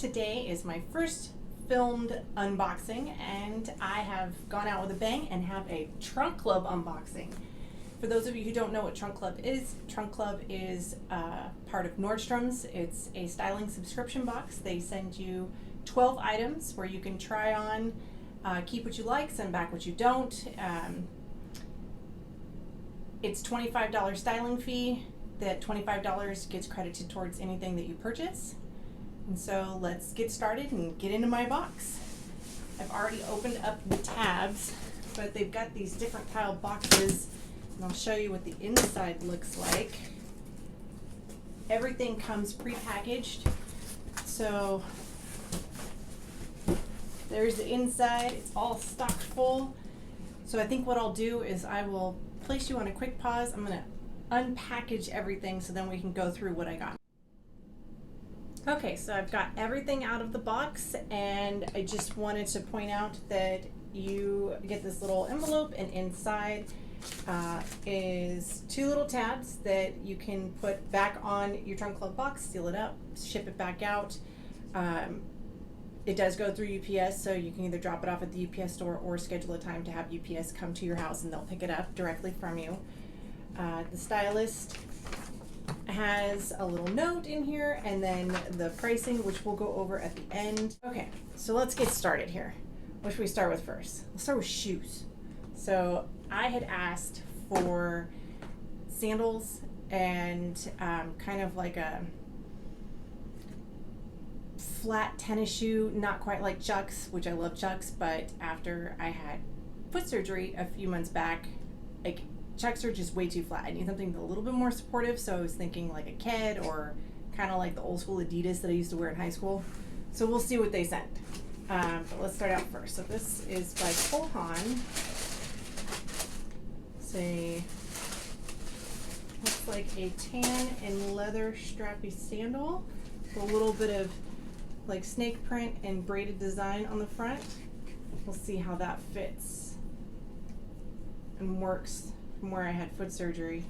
Today is my first filmed unboxing, and I have gone out with a bang and have a Trunk Club unboxing. For those of you who don't know what Trunk Club is part of Nordstrom's. It's a styling subscription box. They send you 12 items where you can try on, keep what you like, send back what you don't. It's $25 styling fee. That $25 gets credited towards anything that you purchase. And so let's get started and get into my box. I've already opened up the tabs, but they've got these different tile boxes, and I'll show you what the inside looks like. Everything comes pre-packaged. So there's the inside. It's all stocked full. So I think what I'll do is I will place you on a quick pause. I'm going to unpackage everything so then we can go through what I got. Okay, so I've got everything out of the box, and I just wanted to point out that you get this little envelope, and inside is two little tabs that you can put back on your Trunk Club box, seal it up, ship it back out. It does go through UPS, so you can either drop it off at the UPS store or schedule a time to have UPS come to your house and they'll pick it up directly from you. The stylist has a little note in here, and then the pricing, which we'll go over at the end. Okay, so let's get started here. What should we start with first? Let's start with shoes. So I had asked for sandals and kind of like a flat tennis shoe, not quite like Chucks, which I love Chucks, but after I had foot surgery a few months back, like, Chucks are just way too flat. I need something a little bit more supportive, so I was thinking like a Ked or kind of like the old school Adidas that I used to wear in high school. So we'll see what they sent. But let's start out first. So this is by Haan. It's looks like a tan and leather strappy sandal with a little bit of like snake print and braided design on the front. We'll see how that fits and works from where I had foot surgery.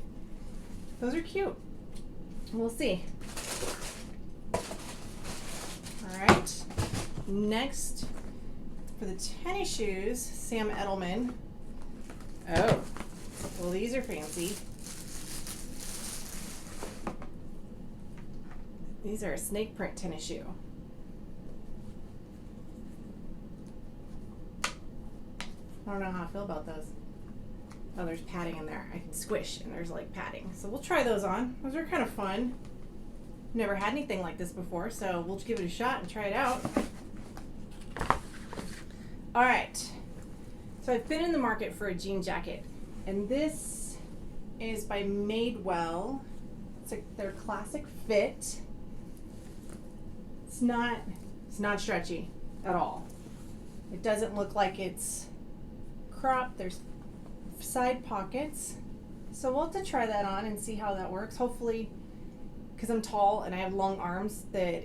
Those are cute. We'll see. Alright. Next, for the tennis shoes, Sam Edelman. Oh, well, these are fancy. These are a snake print tennis shoe. I don't know how I feel about those. Oh, there's padding in there. I can squish, and there's like padding. So we'll try those on. Those are kind of fun. Never had anything like this before, so we'll just give it a shot and try it out. All right. So I've been in the market for a jean jacket, and this is by Madewell. It's like their classic fit. It's not stretchy at all. It doesn't look like it's cropped. There's side pockets, so we'll have to try that on and see how that works. Hopefully, because I'm tall and I have long arms, that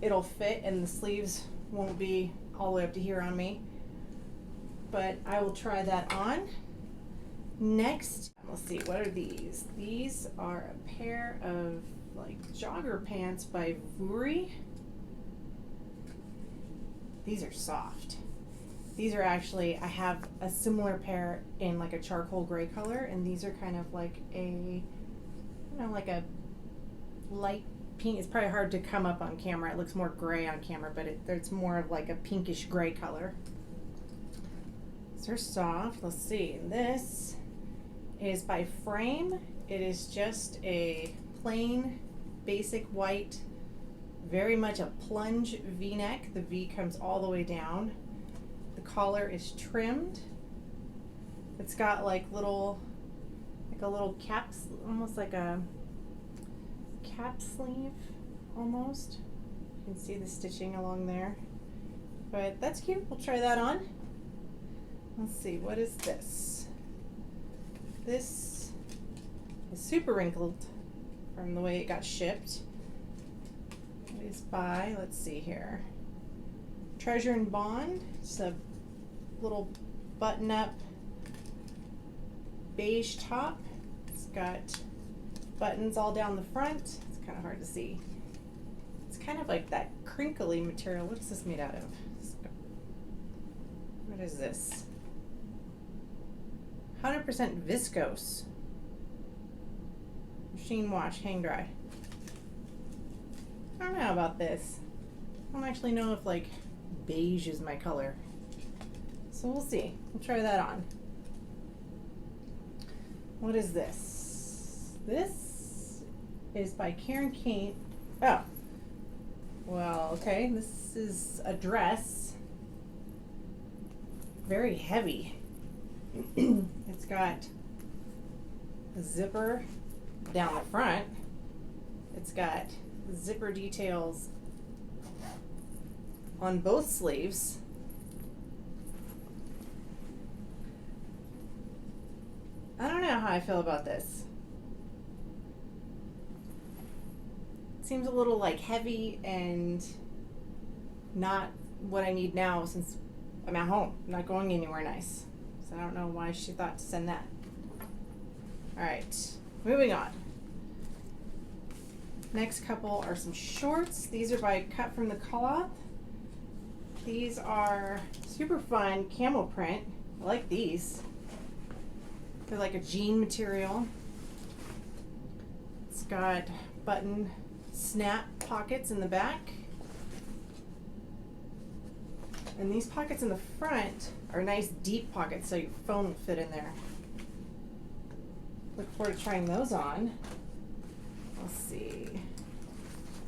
it'll fit and the sleeves won't be all the way up to here on me, but I will try that on. Next, let's see, what are these? These are a pair of like jogger pants by Vuori. These are soft. These are actually, I have a similar pair in like a charcoal gray color, and these are kind of like a, I don't know, like a light pink. It's probably hard to come up on camera. It looks more gray on camera, but it's more of like a pinkish gray color. These are soft. Let's see. And this is by Frame. It is just a plain, basic white, very much a plunge V-neck. The V comes all the way down. The collar is trimmed. It's got like little, like a little cap, almost like a cap sleeve, almost. You can see the stitching along there. But that's cute. We'll try that on. Let's see, what is this? This is super wrinkled from the way it got shipped. It is by, let's see here, Treasure and Bond. It's a little button-up beige top. It's got buttons all down the front. It's kind of hard to see. It's kind of like that crinkly material. What is this made out of? What is this? 100% viscose. Machine wash, hang dry. I don't know about this. I don't actually know if like beige is my color. So we'll see. We'll try that on. What is this? This is by Kane. Oh. Well, okay. This is a dress. Very heavy. It's got a zipper down the front. It's got zipper details on both sleeves. I don't know how I feel about this. It seems a little like heavy and not what I need now since I'm at home. I'm not going anywhere nice. So I don't know why she thought to send that. Alright, moving on. Next couple are some shorts. These are by Cut from the Kloth. These are super fun camo print. I like these. They're like a jean material. It's got button snap pockets in the back. And these pockets in the front are nice deep pockets so your phone will fit in there. Look forward to trying those on. Let's see.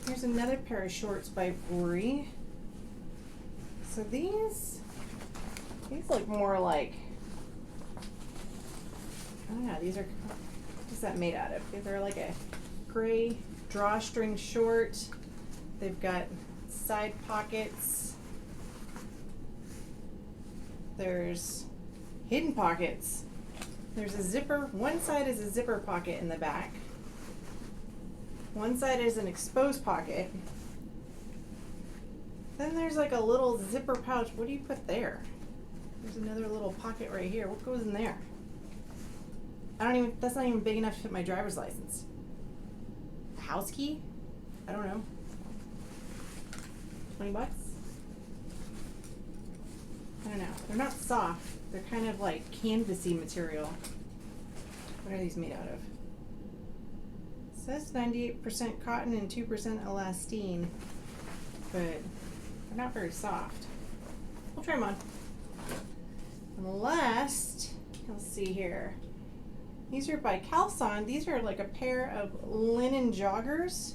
Here's another pair of shorts by Vuori. So these look more like, I don't know, these are, what's that made out of? They're like a gray drawstring short. They've got side pockets. There's hidden pockets. There's a zipper. One side is a zipper pocket in the back. One side is an exposed pocket. Then there's like a little zipper pouch. What do you put there? There's another little pocket right here. What goes in there? That's not even big enough to fit my driver's license. A house key? I don't know. 20 bucks? I don't know. They're not soft. They're kind of like canvasy material. What are these made out of? It says 98% cotton and 2% elastane, but they're not very soft. We'll try them on. And the last, let's see here. These are by Caslon. These are like a pair of linen joggers.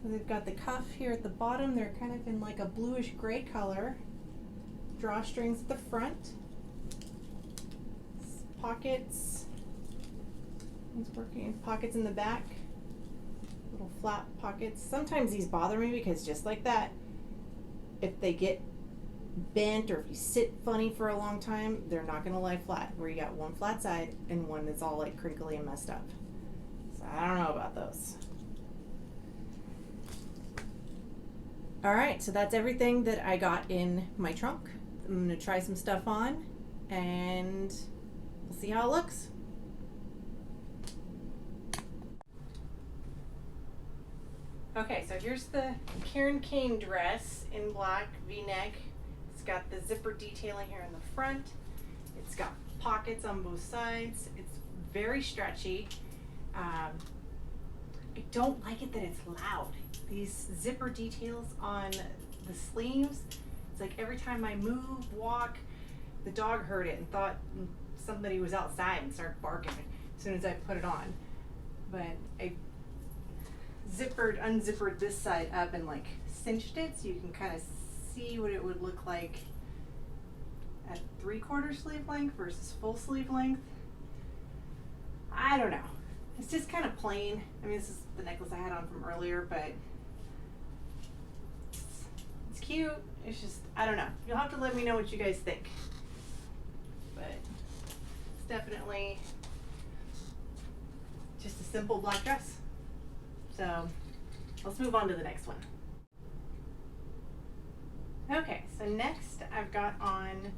So they've got the cuff here at the bottom. They're kind of in like a bluish gray color. Drawstrings at the front. Pockets. It's working. Pockets in the back. Little flat pockets. Sometimes these bother me because just like that, if they get bent or if you sit funny for a long time, they're not going to lie flat. Where you got one flat side and one that's all like crinkly and messed up. So I don't know about those. All right, so that's everything that I got in my trunk. I'm going to try some stuff on and we'll see how it looks. Okay, so here's the Kane dress in black V-neck. It's got the zipper detailing here in the front. It's got pockets on both sides. It's very stretchy. I don't like it that it's loud. These zipper details on the sleeves, it's like every time I move, walk, the dog heard it and thought somebody was outside and started barking as soon as I put it on. But I unzippered this side up and like cinched it so you can kind of see what it would look like at 3/4 sleeve length versus full sleeve length. I don't know. It's just kind of plain. I mean, this is the necklace I had on from earlier, but it's cute. It's just, I don't know. You'll have to let me know what you guys think. But it's definitely just a simple black dress. So let's move on to the next one. Okay, so next I've got on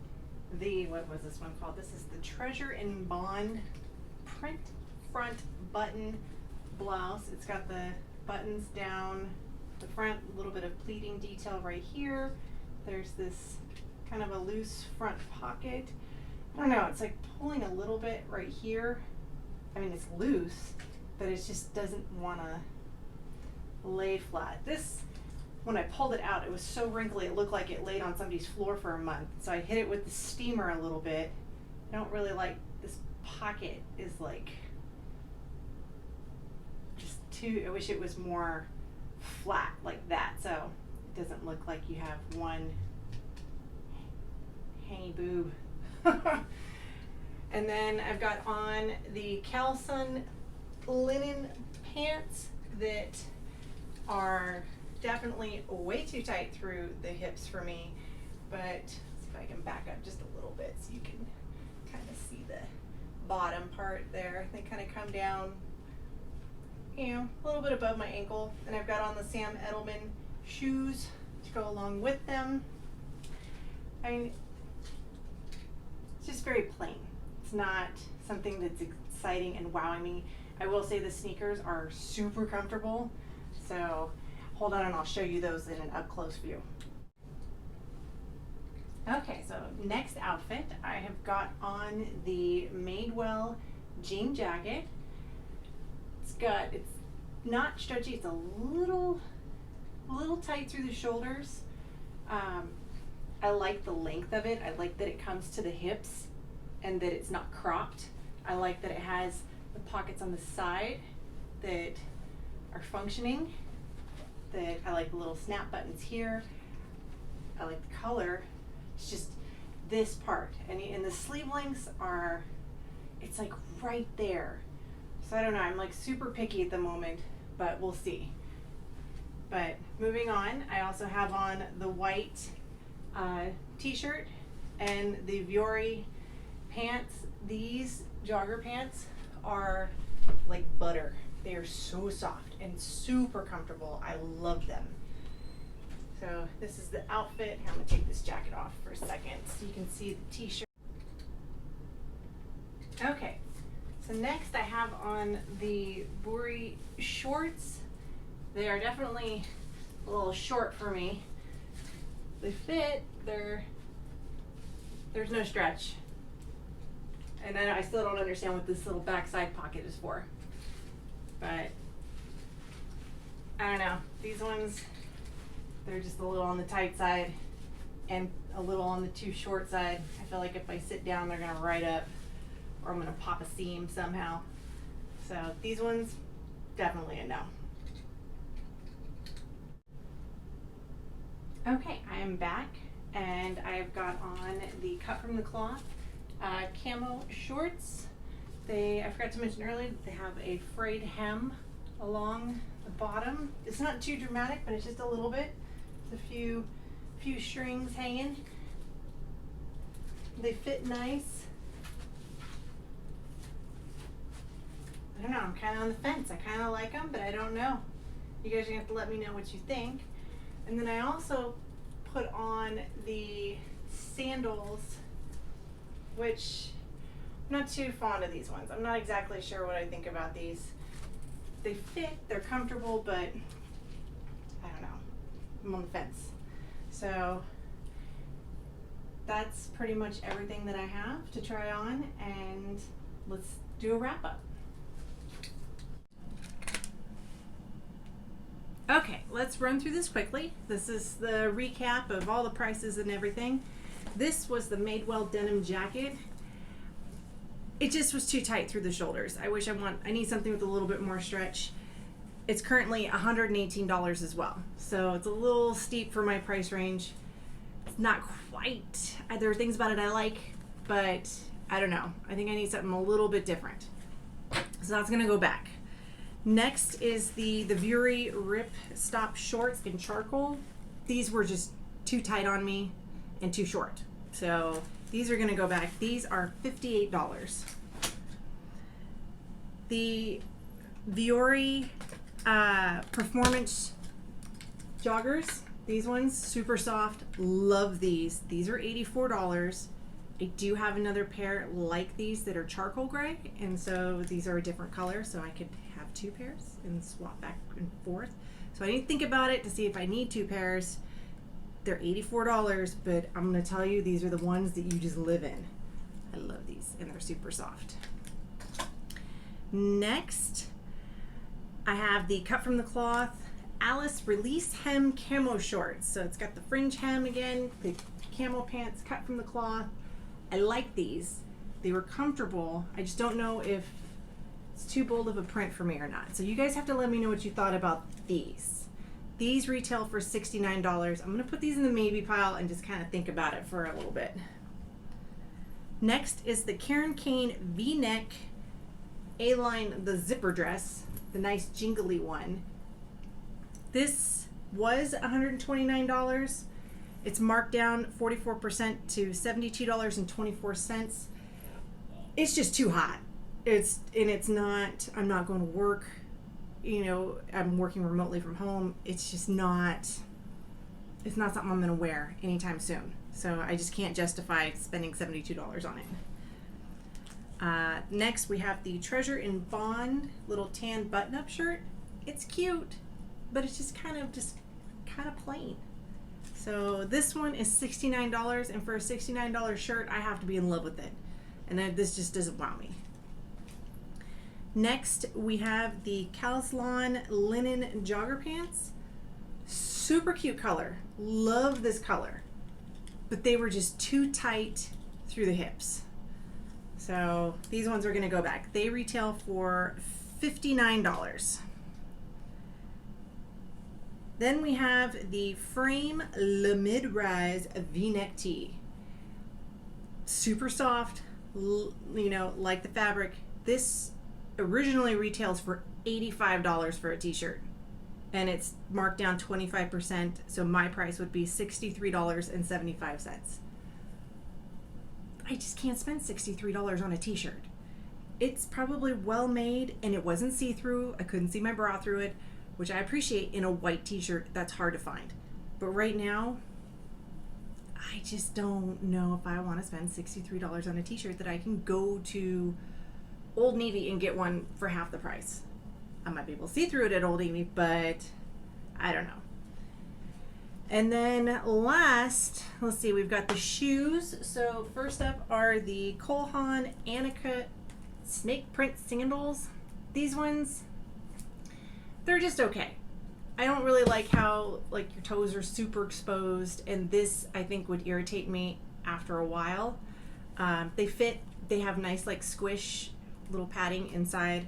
the, what was this one called? This is the Treasure in Bond print front button blouse. It's got the buttons down the front, a little bit of pleating detail right here. There's this kind of a loose front pocket. I don't know, it's like pulling a little bit right here. I mean, it's loose, but it just doesn't want to lay flat. This, when I pulled it out, it was so wrinkly, it looked like it laid on somebody's floor for a month. So I hit it with the steamer a little bit. I don't really like this pocket is like just too, I wish it was more flat like that, so it doesn't look like you have one hangy boob. And then I've got on the Caslon linen pants that are definitely way too tight through the hips for me, but let's see if I can back up just a little bit so you can kind of see the bottom part there. They kind of come down, you know, a little bit above my ankle. And I've got on the Sam Edelman shoes to go along with them. I mean, it's just very plain. It's not something that's exciting and wowing me. I will say the sneakers are super comfortable. So hold on and I'll show you those in an up close view. Okay, so next outfit, I have got on the Madewell jean jacket. It's not stretchy, it's a little tight through the shoulders. I like the length of it. I like that it comes to the hips and that it's not cropped. I like that it has the pockets on the side that are functioning. That I like the little snap buttons here. I like the color. It's just this part, and the sleeve lengths are, it's like right there. So I don't know, I'm like super picky at the moment, but we'll see. But moving on, I also have on the white t-shirt and the vuori pants. These jogger pants are like butter. They are so soft and super comfortable. I love them. So this is the outfit. I'm gonna take this jacket off for a second so you can see the t-shirt. Okay, so next I have on the vuori shorts. They are definitely a little short for me. They fit, there's no stretch. And I still don't understand what this little backside pocket is for. But I don't know, these ones, they're just a little on the tight side and a little on the too short side. I feel like if I sit down, they're gonna ride up or I'm gonna pop a seam somehow. So these ones, definitely a no. Okay, I am back and I've got on the cut from the cloth camo shorts. I forgot to mention earlier that they have a frayed hem along the bottom. It's not too dramatic, but it's just a little bit. It's a few strings hanging. They fit nice. I don't know, I'm kind of on the fence. I kind of like them, but I don't know. You guys are gonna have to let me know what you think. And then I also put on the sandals, which I'm not too fond of these ones. I'm not exactly sure what I think about these. They fit, they're comfortable, but I don't know. I'm on the fence. So that's pretty much everything that I have to try on, and let's do a wrap up. Okay, let's run through this quickly. This is the recap of all the prices and everything. This was the Madewell Denim Jacket. It just was too tight through the shoulders. I need something with a little bit more stretch. It's currently $118 as well. So it's a little steep for my price range. It's not quite, there are things about it I like, but I don't know. I think I need something a little bit different. So that's gonna go back. Next is the vuori Ripstop shorts in charcoal. These were just too tight on me and too short. So these are gonna go back. These are $58. The vuori Performance Joggers, these ones, super soft, love these. These are $84. I do have another pair like these that are charcoal gray, and so these are a different color, so I could have two pairs and swap back and forth. So I need to think about it to see if I need 2 pairs. They're $84, but I'm gonna tell you, these are the ones that you just live in. I love these, and they're super soft. Next, I have the Cut from the Cloth Alice Release Hem Camo Shorts. So it's got the fringe hem again, the camo pants cut from the cloth. I like these. They were comfortable. I just don't know if it's too bold of a print for me or not. So you guys have to let me know what you thought about these. These retail for $69. I'm gonna put these in the maybe pile and just kind of think about it for a little bit. Next is the Kane V-neck A-line, the zipper dress, the nice jingly one. This was $129. It's marked down 44% to $72.24. It's just too hot. It's not, I'm not going to work, you know, I'm working remotely from home. It's just not, it's not something I'm going to wear anytime soon. So I just can't justify spending $72 on it. Next we have the Treasure in Bond little tan button-up shirt. It's cute, but it's just kind of plain. So this one is $69, and for a $69 shirt, I have to be in love with it. And this just doesn't wow me. Next, we have the Caslon linen jogger pants. Super cute color. Love this color. But they were just too tight through the hips. So these ones are gonna go back. They retail for $59. Then we have the Frame Le Mid-Rise V-neck tee. Super soft, you know, like the fabric. This originally retails for $85 for a t-shirt, and it's marked down 25%, so my price would be $63.75. I just can't spend $63 on a t-shirt. It's probably well made, and it wasn't see-through. I couldn't see my bra through it, which I appreciate in a white t-shirt. That's hard to find. But right now, I just don't know if I want to spend $63 on a t-shirt that I can go to Old Navy and get one for half the price. I might be able to see through it at Old Navy, but I don't know. And then last, let's see, we've got the shoes. So first up are the Haan Anica snake print sandals. These ones, they're just okay. I don't really like how like your toes are super exposed, and this I think would irritate me after a while. They fit, they have nice like squish little padding inside.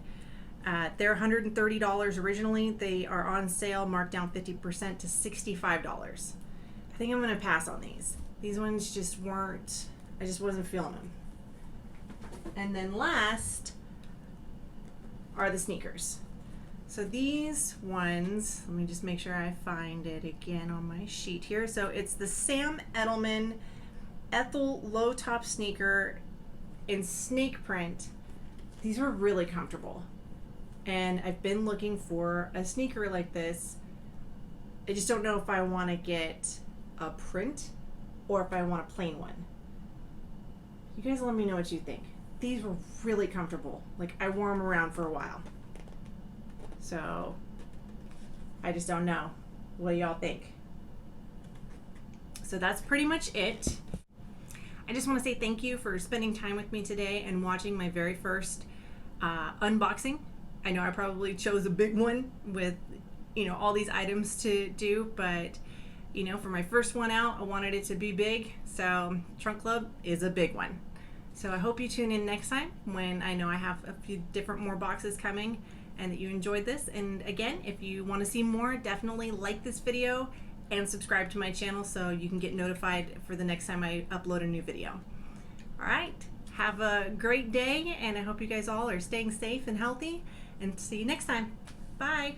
They're $130 originally. They are on sale, marked down 50% to $65. I think I'm gonna pass on these. These ones just weren't, I just wasn't feeling them. And then last are the sneakers. So these ones, let me just make sure I find it again on my sheet here. So it's the Sam Edelman Ethyl low top sneaker in snake print. These were really comfortable, and I've been looking for a sneaker like this. I just don't know if I want to get a print or if I want a plain one. You guys let me know what you think. These were really comfortable. Like, I wore them around for a while. So I just don't know. What do y'all think? So that's pretty much it. I just want to say thank you for spending time with me today and watching my very first unboxing. I know I probably chose a big one with, you know, all these items to do, but you know, for my first one out, I wanted it to be big. So Trunk Club is a big one. So I hope you tune in next time when I know I have a few different more boxes coming, and that you enjoyed this. And again, if you want to see more, definitely like this video and subscribe to my channel so you can get notified for the next time I upload a new video. All right, have a great day, and I hope you guys all are staying safe and healthy, and see you next time. Bye.